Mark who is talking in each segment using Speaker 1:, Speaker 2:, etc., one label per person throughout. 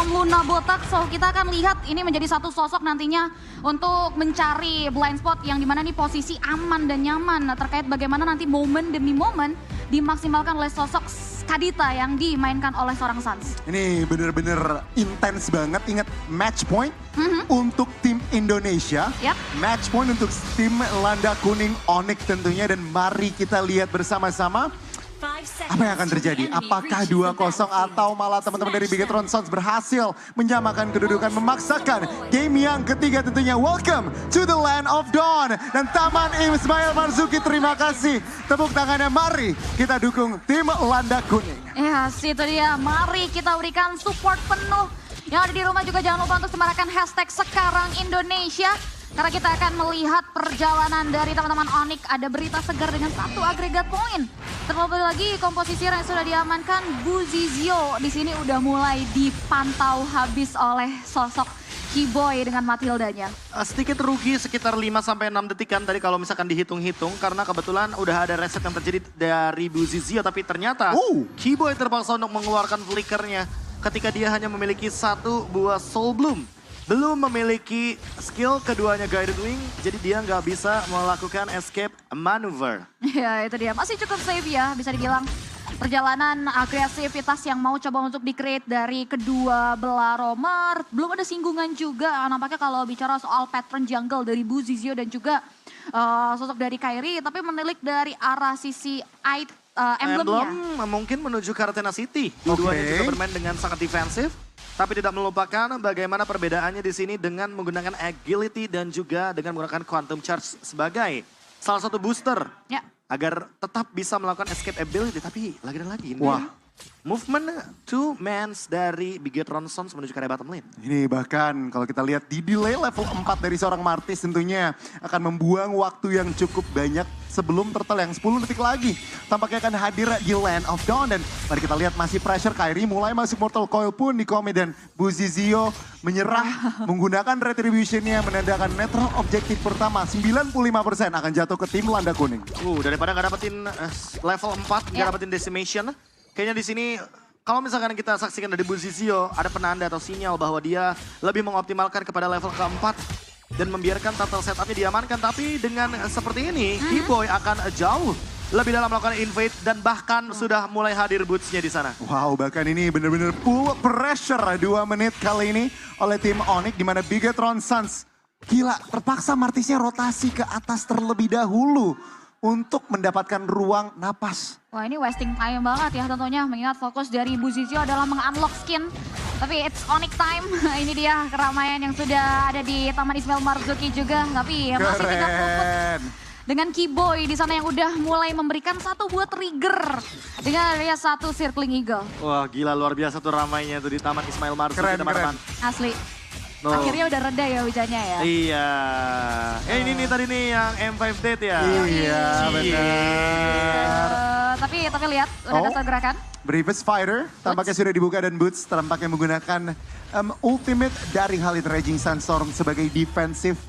Speaker 1: from Luna Botak. So kita akan lihat ini menjadi satu sosok nantinya untuk mencari blind spot yang dimana nih posisi aman dan nyaman. Terkait bagaimana nanti momen demi momen dimaksimalkan oleh sosok Kadita yang dimainkan oleh seorang Suns.
Speaker 2: Ini bener-bener intens banget. Ingat match point untuk tim Indonesia.
Speaker 1: Yap.
Speaker 2: Match point untuk tim Landa Kuning Onyx tentunya. Dan mari kita lihat bersama-sama apa yang akan terjadi. Apakah 2-0 atau malah teman-teman dari Bigetron Suns berhasil menyamakan kedudukan, memaksakan game yang ketiga tentunya. Welcome to the Land of Dawn. Dan Taman Ismail Marzuki, terima kasih. Tepuk tangannya, mari kita dukung tim Landa Kuning.
Speaker 1: Yes, itu dia. Mari kita berikan support penuh. Yang ada di rumah juga jangan lupa untuk semarakan hashtag Sekarang Indonesia. Karena kita akan melihat perjalanan dari teman-teman Onyx. Ada berita segar dengan 1 agregat poin. Terlebih lagi komposisi yang sudah diamankan, Buzizio di sini udah mulai dipantau habis oleh sosok Keyboy dengan Matildanya.
Speaker 3: Sedikit rugi sekitar 5-6 detikan tadi kalau misalkan dihitung-hitung. Karena kebetulan udah ada reset yang terjadi dari Buzizio. Tapi ternyata Keyboy terpaksa untuk mengeluarkan flickernya ketika dia hanya memiliki 1 buah Soul Bloom. Belum memiliki skill keduanya Guided Wing, jadi dia nggak bisa melakukan escape maneuver.
Speaker 1: Ya itu dia, masih cukup safe ya bisa dibilang. Perjalanan agresivitas yang mau coba untuk di-create dari kedua belah romer. Belum ada singgungan juga, nampaknya kalau bicara soal pattern jungle dari Buzizio dan juga sosok dari Kairi. Tapi menilik dari arah sisi emblemnya.
Speaker 3: Emblem mungkin menuju ke Athena City. Keduanya juga bermain dengan sangat defensif. Tapi tidak melupakan bagaimana perbedaannya di sini dengan menggunakan agility dan juga dengan menggunakan quantum charge sebagai salah satu booster.
Speaker 1: Ya.
Speaker 3: Agar tetap bisa melakukan escape ability. Tapi lagi dan lagi ini movement 2 mans dari Bigetron Suns menuju ke area bottom lane.
Speaker 2: Ini bahkan kalau kita lihat di delay level 4 dari seorang Martis tentunya akan membuang waktu yang cukup banyak sebelum turtle yang 10 detik lagi. Tampaknya akan hadir di Land of Dawn dan mari kita lihat masih pressure Kairi mulai masuk Mortal Coil pun di Kome dan Buzizio menyerah menggunakan retributionnya menandakan netral objektif pertama 95% akan jatuh ke tim Landa Kuning.
Speaker 3: Daripada nggak dapetin level 4, nggak dapetin decimation. Kayaknya di sini kalau misalkan kita saksikan dari Buzizio ada penanda atau sinyal bahwa dia lebih mengoptimalkan kepada level keempat dan membiarkan turtle setupnya diamankan. Tapi dengan seperti ini, Keyboy akan jauh lebih dalam melakukan invade dan bahkan sudah mulai hadir boots-nya di sana.
Speaker 2: Wow, bahkan ini benar-benar full pressure 2 menit kali ini oleh tim Onyx di mana Bigetron Suns gila terpaksa Martisnya rotasi ke atas terlebih dahulu untuk mendapatkan ruang napas.
Speaker 1: Wah ini wasting time banget ya tentunya mengingat fokus dari Buzizio adalah meng-unlock skin. Tapi it's Onyx time. Ini dia keramaian yang sudah ada di Taman Ismail Marzuki juga. Tapi masih tidak luput dengan Keyboy di sana yang udah mulai memberikan 1 buah trigger dengan adanya 1 circling eagle.
Speaker 3: Wah gila luar biasa tuh ramainya tuh di Taman Ismail Marzuki teman-teman.
Speaker 1: Asli. Akhirnya udah reda ya hujannya ya.
Speaker 3: Iya. Ini nih tadi nih yang M5 Date ya.
Speaker 2: Iya benar.
Speaker 1: Tapi lihat udah ada gerakan.
Speaker 2: Bravest Fighter tampaknya sudah dibuka dan Boots tampaknya menggunakan ultimate dari Khalid Raging Sandstorm sebagai defensive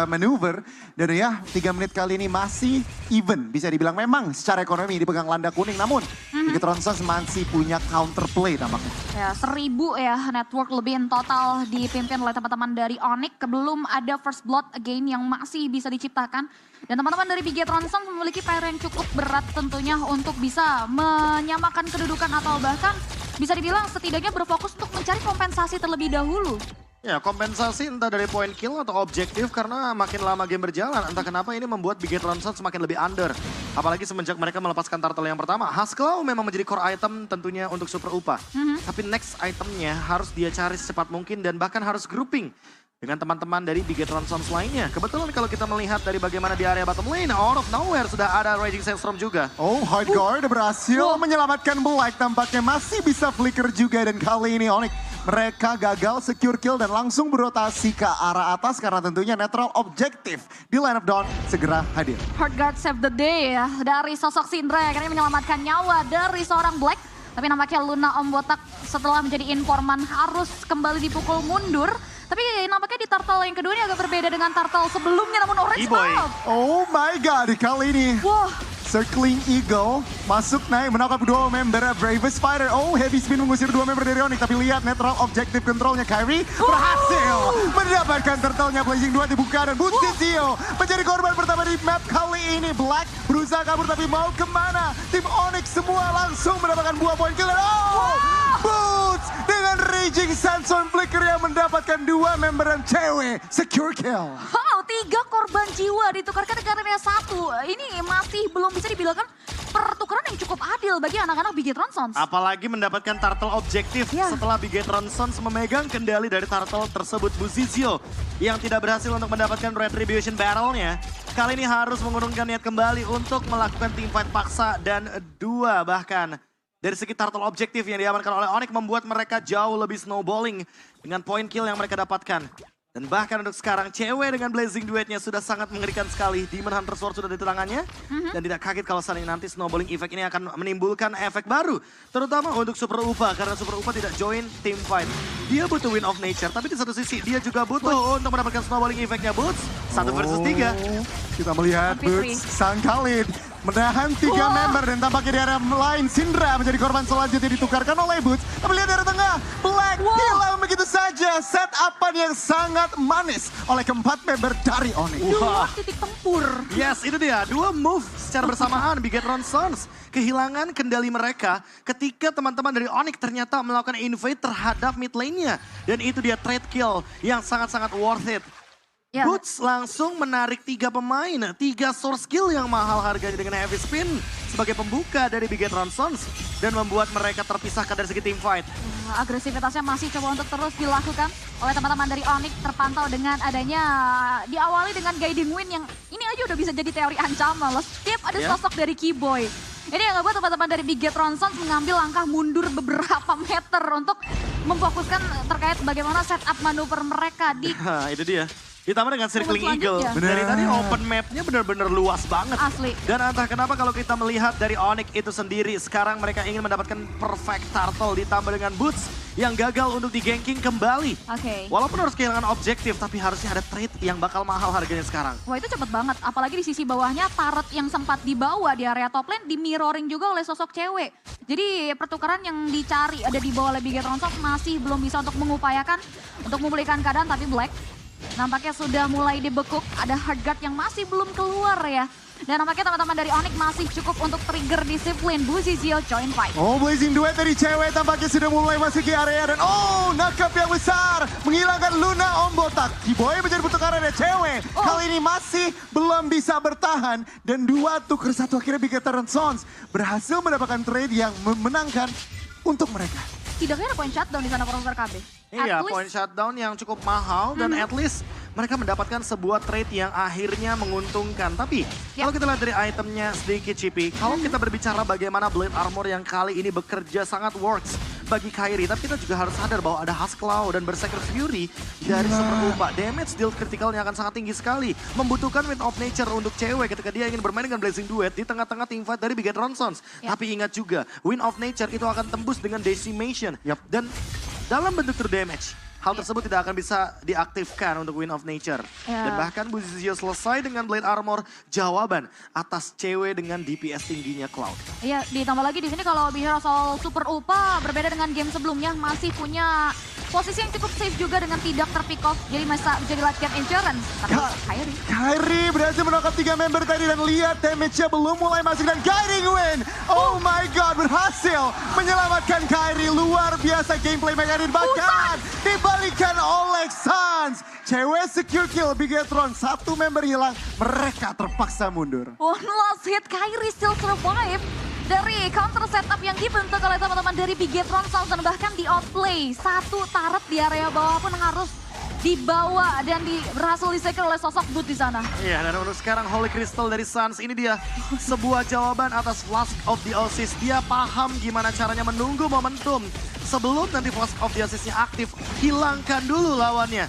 Speaker 2: maneuver. Dan ya 3 menit kali ini masih even bisa dibilang memang secara ekonomi dipegang Landa Kuning. Namun Bigetron Suns masih punya counterplay tampaknya.
Speaker 1: Ya 1000 ya network lebih in total dipimpin oleh teman-teman dari Onyx. Belum ada first blood again yang masih bisa diciptakan. Dan teman-teman dari Bigetron Suns memiliki PR yang cukup berat tentunya untuk bisa menyamakan kedudukan atau bahkan bisa dibilang setidaknya berfokus untuk mencari kompensasi terlebih dahulu.
Speaker 3: Ya kompensasi entah dari point kill atau objektif karena makin lama game berjalan. Entah kenapa ini membuat Bigetron Suns semakin lebih under. Apalagi semenjak mereka melepaskan turtle yang pertama. Haskell memang menjadi core item tentunya untuk super UPA. Tapi next itemnya harus dia cari secepat mungkin dan bahkan harus grouping dengan teman-teman dari Bigetron Suns lainnya. Kebetulan kalau kita melihat dari bagaimana di area bottom lane, out of nowhere sudah ada Raging Sandstorm juga.
Speaker 2: Oh, Hardguard berhasil menyelamatkan Black. Tampaknya masih bisa flicker juga dan kali ini Onyx mereka gagal secure kill dan langsung berotasi ke arah atas karena tentunya netral objektif di Land of Dawn segera hadir.
Speaker 1: Hardguard save the day ya dari sosok Syndra yang akhirnya menyelamatkan nyawa dari seorang Black. Tapi nampaknya Luna Om Botak setelah menjadi informan harus kembali dipukul mundur. Tapi nampaknya di turtle yang kedua ini agak berbeda dengan turtle sebelumnya namun orange stop.
Speaker 2: Oh my god, kali ini Circling Eagle masuk naik menangkap dua member Bravest Fighter. Oh, heavy spin mengusir dua member dari Onyx. Tapi lihat netral objective controlnya Kyrie berhasil mendapatkan turtle-nya. Blazing 2 dibuka dan Buzizio menjadi korban pertama di map kali ini. Black berusaha kabur tapi mau kemana? Tim Onyx semua langsung mendapatkan buah poin kill. Oh, Boots dengan Raging Sandstorm Flicker yang mendapatkan dua member dan cewek. Secure kill.
Speaker 1: Wow, 3 korban jiwa ditukarkan dengan 1. Ini masih belum bisa dibilangkan pertukaran yang cukup adil bagi anak-anak Bigetron Sons.
Speaker 3: Apalagi mendapatkan turtle objektif setelah Bigetron Sons memegang kendali dari turtle tersebut. Buzizio yang tidak berhasil untuk mendapatkan retribution battle-nya. Kali ini harus mengurungkan niat kembali untuk melakukan teamfight paksa dan 2 bahkan. Dari segi turtle objektif yang diamankan oleh Onyx membuat mereka jauh lebih snowballing dengan poin kill yang mereka dapatkan. Dan bahkan untuk sekarang cewek dengan Blazing duetnya sudah sangat mengerikan sekali. Demon Hunter Sword sudah di tangannya. Dan tidak kaget kalau saat ini nanti snowballing effect ini akan menimbulkan efek baru. Terutama untuk Super Upa karena Super Upa tidak join team fight. Dia butuh Win of Nature tapi di satu sisi dia juga butuh untuk mendapatkan snowballing effect-nya Boots. 1 versus 3.
Speaker 2: Kita melihat Boots sang Khalid menahan 3 member dan tampaknya di area lain Syndra menjadi korban selanjutnya ditukarkan oleh Boots. Tapi lihat dari tengah, Black hilang begitu saja. Set-upan yang sangat manis oleh keempat member dari Onyx.
Speaker 1: Titik tempur.
Speaker 3: Yes, itu dia. 2 move secara bersamaan Bigetron Sons. Kehilangan kendali mereka ketika teman-teman dari Onyx ternyata melakukan invade terhadap mid lane-nya. Dan itu dia trade kill yang sangat-sangat worth it.
Speaker 1: Ya.
Speaker 3: Boots langsung menarik 3 pemain, 3 source skill yang mahal harganya dengan heavy spin sebagai pembuka dari Bigetron Sons dan membuat mereka terpisahkan dari segi team fight.
Speaker 1: Agresivitasnya masih coba untuk terus dilakukan oleh teman-teman dari Onyx, terpantau dengan adanya diawali dengan guiding win yang ini aja udah bisa jadi teori ancaman loh. Setiap ada sosok dari Keyboy. Ini yang ngebuat teman-teman dari Bigetron Sons mengambil langkah mundur beberapa meter untuk memfokuskan terkait bagaimana setup manuver mereka di
Speaker 3: Itu dia. Ditambah dengan Circling Eagle. Dari tadi open map-nya benar-benar luas banget.
Speaker 1: Asli.
Speaker 3: Dan entah kenapa kalau kita melihat dari Onyx itu sendiri, sekarang mereka ingin mendapatkan perfect turtle ditambah dengan Boots yang gagal untuk di-ganking kembali. Walaupun harus kehilangan objektif, tapi harusnya ada trade yang bakal mahal harganya sekarang.
Speaker 1: Wah itu cepet banget, apalagi di sisi bawahnya turret yang sempat dibawa di area top lane di mirroring juga oleh sosok cewek. Jadi pertukaran yang dicari ada di bawah oleh Bigetron Sons masih belum bisa untuk mengupayakan untuk memulihkan keadaan, tapi Black nampaknya sudah mulai dibekuk, ada hard guard yang masih belum keluar ya. Dan nampaknya teman-teman dari Onyx masih cukup untuk trigger disiplin. Buzizio join fight.
Speaker 2: Oh, Blazing duet dari cewek tampaknya sudah mulai masuk ke area dan oh, nakap yang besar menghilangkan Luna Om Botak. Keyboy menjadi pertukaran dari cewek. Kali ini masih belum bisa bertahan dan 2 tuker 1 akhirnya Bigetron Sons berhasil mendapatkan trade yang memenangkan untuk mereka.
Speaker 1: Tidaknya ada point shutdown di sana Profesor KB.
Speaker 3: Iya, point shutdown yang cukup mahal dan at least mereka mendapatkan sebuah trade yang akhirnya menguntungkan. Tapi kalau kita lihat dari itemnya sedikit Cipi, kalau kita berbicara bagaimana Blade Armor yang kali ini bekerja sangat works bagi Kyrie, tapi kita juga harus sadar bahwa ada Husklau dan Berserker Fury dari Super Upa. Damage deal kritikalnya akan sangat tinggi sekali. Membutuhkan Wind of Nature untuk cewek ketika dia ingin bermain dengan Blazing Duet di tengah-tengah teamfight dari Bigetron Sons. Tapi ingat juga, Wind of Nature itu akan tembus dengan Decimation. Dan dalam bentuk true damage, hal tersebut tidak akan bisa diaktifkan untuk Wind of Nature. Dan bahkan Buzizio selesai dengan Blade Armor, jawaban atas cewek dengan DPS tingginya Cloud.
Speaker 1: Iya, ditambah lagi di sini kalau bicara soal Super Upa, berbeda dengan game sebelumnya, masih punya posisi yang cukup safe juga dengan tidak terpick off. Jadi masa menjadi latihan insurance. Tapi
Speaker 2: Kyrie berhasil menangkap 3 member tadi dan lihat damage-nya belum mulai masuk dan guiding win. Oh my god, berhasil menyelamatkan Kyrie. Luar biasa gameplay mereka dan bahkan dibalikan oleh Suns. Cewek secure kill Bigetron, 1 member hilang, mereka terpaksa mundur.
Speaker 1: One last hit, Kyrie still survive dari counter setup yang dibentuk oleh teman-teman dari Bigetron Sons dan bahkan di outplay. 1 turret di area bawah pun harus dibawa dan berhasil disecure oleh sosok Boot di sana.
Speaker 3: Iya, dan untuk sekarang Holy Crystal dari Suns ini dia sebuah jawaban atas Flask of the Oasis. Dia paham gimana caranya menunggu momentum sebelum nanti Flask of the Oasis-nya aktif. Hilangkan dulu lawannya.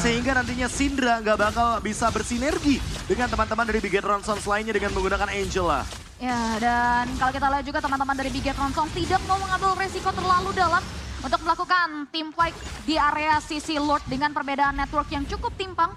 Speaker 3: Sehingga nantinya Syndra nggak bakal bisa bersinergi dengan teman-teman dari Bigetron Sons lainnya dengan menggunakan Angela.
Speaker 1: Ya, dan kalau kita lihat juga teman-teman dari Bigetron Sons tidak mau mengambil resiko terlalu dalam untuk melakukan team fight di area sisi Lord dengan perbedaan network yang cukup timpang.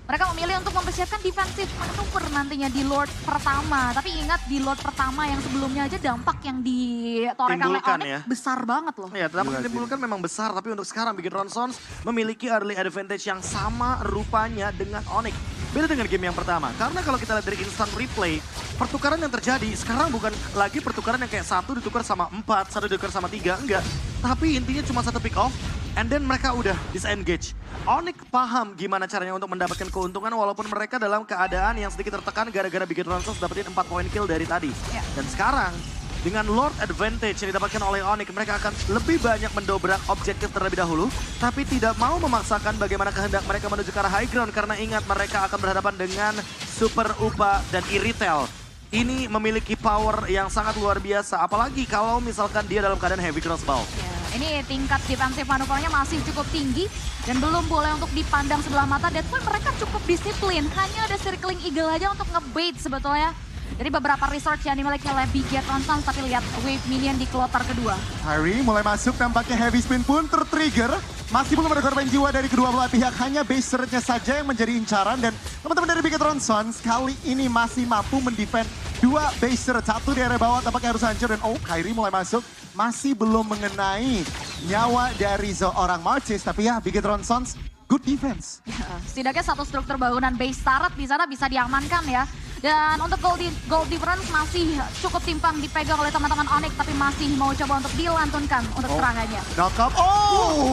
Speaker 1: Mereka memilih untuk mempersiapkan defensive manuver nantinya di Lord pertama. Tapi ingat di Lord pertama yang sebelumnya aja dampak yang ditorehkan oleh
Speaker 3: Timbulkan
Speaker 1: Onyx
Speaker 3: ya.
Speaker 1: besar banget loh.
Speaker 3: Ya, dampak yang ditimbulkan memang besar, tapi untuk sekarang Bigetron Sons memiliki early advantage yang sama rupanya dengan Onyx. Beda dengan game yang pertama, karena kalau kita lihat dari instant replay, pertukaran yang terjadi sekarang bukan lagi pertukaran yang kayak satu ditukar sama 4, satu ditukar sama 3, enggak. Tapi intinya cuma satu pick off, and then mereka udah disengage. Onyx paham gimana caranya untuk mendapatkan keuntungan walaupun mereka dalam keadaan yang sedikit tertekan gara-gara Bigetron Sons dapetin 4 poin kill dari tadi.
Speaker 1: Ya.
Speaker 3: Dan sekarang, dengan Lord Advantage yang didapatkan oleh Onyx, mereka akan lebih banyak mendobrak objektif terlebih dahulu, tapi tidak mau memaksakan bagaimana kehendak mereka menuju ke arah high ground karena ingat mereka akan berhadapan dengan Super Upa dan Iritel. Ini memiliki power yang sangat luar biasa, apalagi kalau misalkan dia dalam keadaan heavy crossbow.
Speaker 1: Ya, ini tingkat defensive manuvernya masih cukup tinggi dan belum boleh untuk dipandang sebelah mata. That's why mereka cukup disiplin. Hanya ada circling eagle aja untuk ngebait sebetulnya. Jadi beberapa research yang dimiliki oleh Bigetron Sons, tapi lihat wave minion di kloter kedua.
Speaker 2: Kyrie mulai masuk, tampaknya heavy spin pun tertrigger. Masih belum ada korban jiwa dari kedua belah pihak, hanya base turret-nya saja yang menjadi incaran. Dan teman-teman dari Bigetron Sons kali ini masih mampu mendefend dua base turret. Satu di area bawah tampaknya harus hancur dan Kyrie mulai masuk. Masih belum mengenai nyawa dari seorang Marchis, tapi ya Bigetron Sons good defense.
Speaker 1: Setidaknya satu struktur bangunan base turret di sana bisa diamankan ya. Dan untuk gold difference masih cukup timpang dipegang oleh teman-teman Onyx, tapi masih mau coba untuk dilantunkan untuk serangannya.
Speaker 2: Knock up,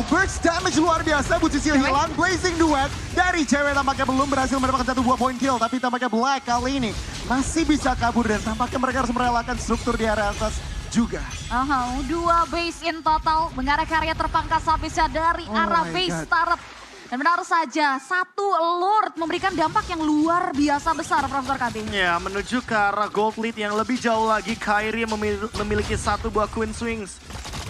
Speaker 2: burst damage luar biasa, Bucisil hilang, Blazing Duet dari cewek tampaknya belum berhasil mendapatkan 1 buah point kill, tapi tampaknya Black kali ini masih bisa kabur dan tampaknya mereka harus merelakan struktur di area atas juga.
Speaker 1: Dua base in total mengarah karya terpangkas habisnya dari arah base turret. Dan benar saja, satu Lord memberikan dampak yang luar biasa besar, Profesor KB.
Speaker 3: Ya, menuju ke arah gold lead yang lebih jauh lagi, Kyrie memiliki 1 buah Queen Swings.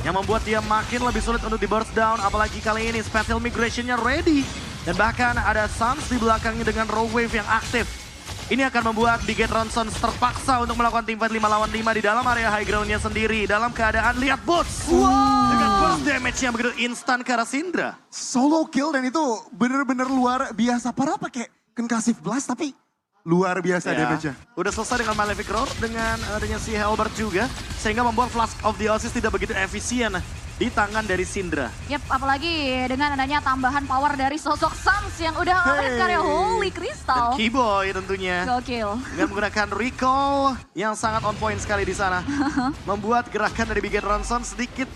Speaker 3: Yang membuat dia makin lebih sulit untuk di burst down, apalagi kali ini Spatial Migration-nya ready. Dan bahkan ada Suns di belakangnya dengan Rogue Wave yang aktif. Ini akan membuat Bigetron Sons terpaksa untuk melakukan teamfight 5 lawan 5 di dalam area high ground-nya sendiri. Dalam keadaan lihat Boots. Dengan burst damage yang begitu instan ke arah Syndra.
Speaker 2: Solo kill dan itu bener-bener luar biasa. Padahal pakai Concussive Blast tapi luar biasa damage-nya.
Speaker 3: Udah selesai dengan Malefic Roar, dengan adanya si Halberd juga. Sehingga membuat Flask of the Oasis tidak begitu efisien di tangan dari Syndra.
Speaker 1: Yep, apalagi dengan adanya tambahan power dari sosok Suns yang udah ngelakuin karya Holy
Speaker 3: Dan
Speaker 1: Crystal.
Speaker 3: Keyboy tentunya.
Speaker 1: Gokil.
Speaker 3: Dengan menggunakan recall yang sangat on point sekali di sana. Membuat gerakan dari Bigetron Sons sedikit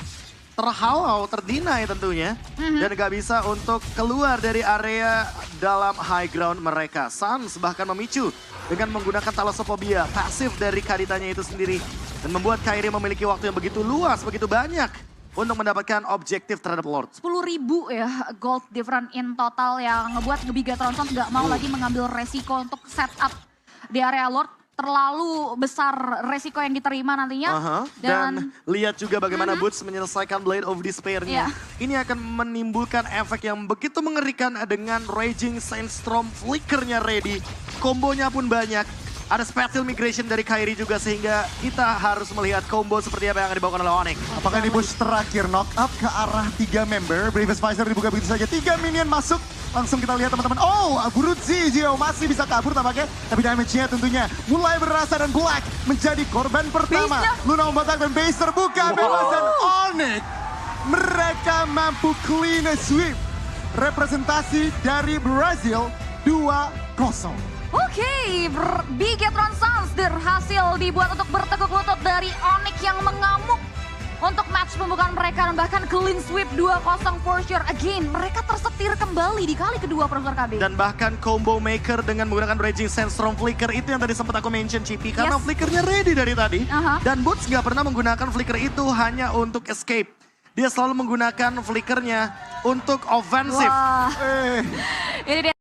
Speaker 3: terhalau, terdinai tentunya. Dan gak bisa untuk keluar dari area dalam high ground mereka. Suns bahkan memicu dengan menggunakan Thalassophobia, pasif dari Kaditanya itu sendiri. Dan membuat Kyrie memiliki waktu yang begitu luas, begitu banyak untuk mendapatkan objektif terhadap Lord.
Speaker 1: 10.000 ya gold different in total yang ngebuat Bigetron Sons gak mau lagi mengambil resiko untuk setup di area Lord. Terlalu besar resiko yang diterima nantinya.
Speaker 3: Dan lihat juga bagaimana Boots menyelesaikan Blade of Despair-nya. Ini akan menimbulkan efek yang begitu mengerikan dengan Raging Sandstorm, flickernya ready. Kombonya pun banyak. Ada Spatial Migration dari Kyrie juga sehingga kita harus melihat combo seperti apa yang akan dibawakan oleh Onyx.
Speaker 2: Apakah di push terakhir knock up ke arah 3 member. Bravest Visor dibuka begitu saja. 3 minion masuk. Langsung kita lihat teman-teman. Burutsi Gio masih bisa kabur tampaknya. Tapi damage-nya tentunya mulai berasa dan Black menjadi korban pertama. Luna membatak dan base terbuka. Bebasan Onyx. Mereka mampu clean sweep. Representasi dari Brazil 2-0.
Speaker 1: Oke, Bigetron Sons berhasil dibuat untuk berteguk lutut dari Onyx yang mengamuk untuk match pembukaan mereka dan bahkan clean sweep 2-0 for sure. Again, mereka tersetir kembali di kali kedua, Profesor KB.
Speaker 3: Dan bahkan combo maker dengan menggunakan Raging Sandstorm Flicker itu yang tadi sempat aku mention Cipi. Karena flickernya ready dari tadi. Dan Boots nggak pernah menggunakan flicker itu hanya untuk escape. Dia selalu menggunakan flickernya untuk offensive.
Speaker 1: Wah, ini dia.